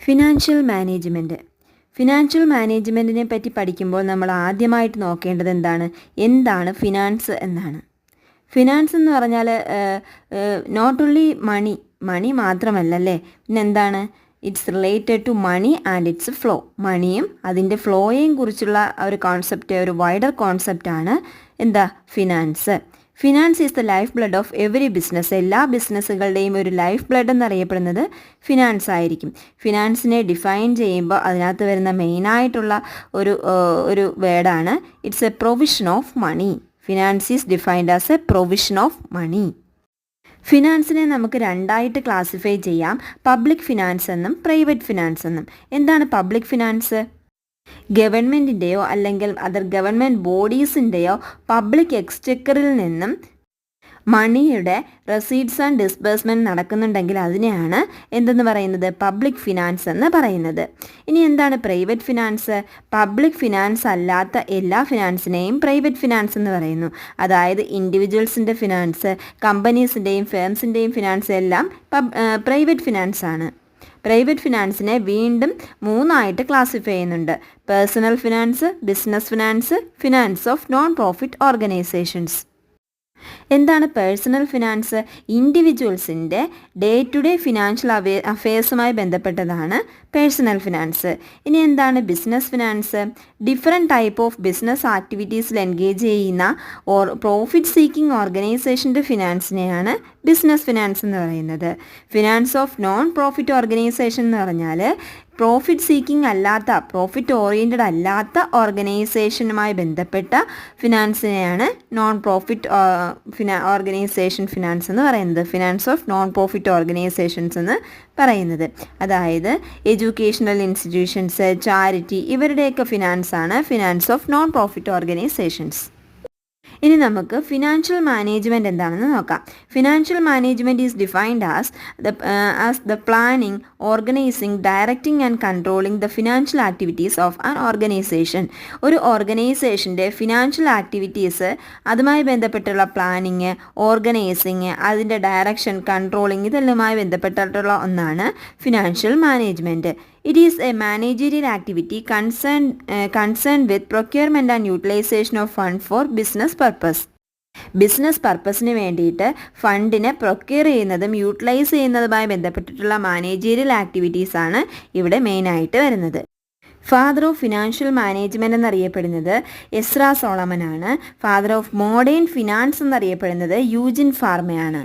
Financial management. Financial മാനേജ്മെൻറ്റിനെ പറ്റി പഠിക്കുമ്പോൾ നമ്മൾ ആദ്യമായിട്ട് നോക്കേണ്ടത് എന്താണ് ഫിനാൻസ് എന്നാണ്. ഫിനാൻസ് എന്ന് പറഞ്ഞാൽ നോട്ട് ഓൺലി മണി മാത്രമല്ലല്ലേ, പിന്നെന്താണ്, it's related to money and its flow. മണിയും അതിൻ്റെ ഫ്ലോയെയും കുറിച്ചുള്ള ഒരു കോൺസെപ്റ്റ്, ഒരു വൈഡർ കോൺസെപ്റ്റാണ് finance. Finance is the lifeblood of every business. എല്ലാ ബിസിനസ്സുകളുടെയും ഒരു ലൈഫ് ബ്ലഡ് എന്നറിയപ്പെടുന്നത് ഫിനാൻസ് ആയിരിക്കും. ഫിനാൻസിനെ ഡിഫൈൻ ചെയ്യുമ്പോൾ അതിനകത്ത് വരുന്ന മെയിനായിട്ടുള്ള ഒരു വേർഡാണ് it's a provision of money. Finance is defined as a provision of money. ഫിനാൻസിനെ നമുക്ക് രണ്ടായിട്ട് ക്ലാസിഫൈ ചെയ്യാം, പബ്ലിക് ഫിനാൻസ് എന്നും പ്രൈവറ്റ് ഫിനാൻസ് എന്നും. എന്താണ് പബ്ലിക് ഫിനാൻസ്? ഗവൺമെൻറ്റിൻ്റെയോ അല്ലെങ്കിൽ അതർ ഗവൺമെൻറ് ബോഡീസിൻ്റെയോ പബ്ലിക് എക്സ്ചെക്കറിൽ നിന്നും മണിയുടെ റെസീറ്റ്സ് ആൻഡ് ഡിസ്ബേഴ്സ്മെൻറ്റ് നടക്കുന്നുണ്ടെങ്കിൽ അതിനെയാണ് എന്തെന്ന് പറയുന്നത്, പബ്ലിക് ഫിനാൻസ് എന്ന് പറയുന്നത്. ഇനി എന്താണ് പ്രൈവറ്റ് ഫിനാൻസ്? പബ്ലിക് ഫിനാൻസ് അല്ലാത്ത എല്ലാ ഫിനാൻസിനെയും പ്രൈവറ്റ് ഫിനാൻസ് എന്ന് പറയുന്നു. അതായത് ഇൻഡിവിജ്വൽസിൻ്റെ ഫിനാൻസ്, കമ്പനീസിൻ്റെയും ഫേംസിൻ്റെയും ഫിനാൻസ് എല്ലാം പ്രൈവറ്റ് ഫിനാൻസ് ആണ്. പ്രൈവറ്റ് ഫിനാൻസിനെ വീണ്ടും മൂന്നായിട്ട് ക്ലാസിഫൈ ചെയ്യുന്നുണ്ട്: personal finance, business finance, finance of non profit organizations. എന്താണ് പേഴ്സണൽ ഫിനാൻസ്? ഇൻഡിവിജ്വൽസിൻ്റെ ഡേ ടു ഡേ ഫിനാൻഷ്യൽ അഫെയർസുമായി ബന്ധപ്പെട്ടതാണ് പേഴ്സണൽ ഫിനാൻസ്. ഇനി എന്താണ് business finance? Different type of business ആക്ടിവിറ്റീസിൽ എൻഗേജ് ചെയ്യുന്ന പ്രോഫിറ്റ് സീക്കിംഗ് ഓർഗനൈസേഷൻ്റെ ഫിനാൻസിനെയാണ് ബിസിനസ് ഫിനാൻസ് എന്ന് പറയുന്നത്. Finance of non profit organization എന്ന് പറഞ്ഞാൽ പ്രോഫിറ്റ് സീക്കിംഗ് അല്ലാത്ത, പ്രോഫിറ്റ് ഓറിയൻറ്റഡ് അല്ലാത്ത ഓർഗനൈസേഷനുമായി ബന്ധപ്പെട്ട ഫിനാൻസിനെയാണ് നോൺ പ്രോഫിറ്റ് ഓർഗനൈസേഷൻ ഫിനാൻസ് എന്ന് പറയുന്നത്. Finance of non profit organizations എന്ന് പറയുന്നത് അതായത് എഡ്യൂക്കേഷണൽ ഇൻസ്റ്റിറ്റ്യൂഷൻസ്, ചാരിറ്റി, ഇവരുടെയൊക്കെ ഫിനാൻസാണ് finance of non profit organizations. ഇനി നമുക്ക് ഫിനാൻഷ്യൽ മാനേജ്മെൻറ്റ് എന്താണെന്ന് നോക്കാം. Financial management is defined as the planning, organizing, directing and controlling the financial activities of an organization. ഒരു ഓർഗനൈസേഷൻ്റെ ഫിനാൻഷ്യൽ ആക്ടിവിറ്റീസ്, അതുമായി ബന്ധപ്പെട്ടുള്ള പ്ലാനിങ്, ഓർഗനൈസിങ്, അതിൻ്റെ ഡയറക്ഷൻ, കൺട്രോളിംഗ്, ഇതെല്ലാമായി ബന്ധപ്പെട്ടിട്ടുള്ള ഒന്നാണ് financial management. It is a managerial activity concerned with procurement and utilization of fund for business purpose. Business പർപ്പസിന് വേണ്ടിയിട്ട് ഫണ്ടിനെ പ്രൊക്യൂർ ചെയ്യുന്നതും യൂട്ടിലൈസ് ചെയ്യുന്നതുമായി ബന്ധപ്പെട്ടിട്ടുള്ള മാനേജീരിയൽ ആക്ടിവിറ്റീസാണ് ഇവിടെ മെയിനായിട്ട് വരുന്നത്. ഫാദർ ഓഫ് ഫിനാൻഷ്യൽ മാനേജ്മെൻറ്റ് എന്നറിയപ്പെടുന്നത് എസ്രാ സോളമൻ ആണ്. ഫാദർ ഓഫ് മോഡേൺ ഫിനാൻസ് എന്നറിയപ്പെടുന്നത് യൂജിൻ ഫാർമയാണ്.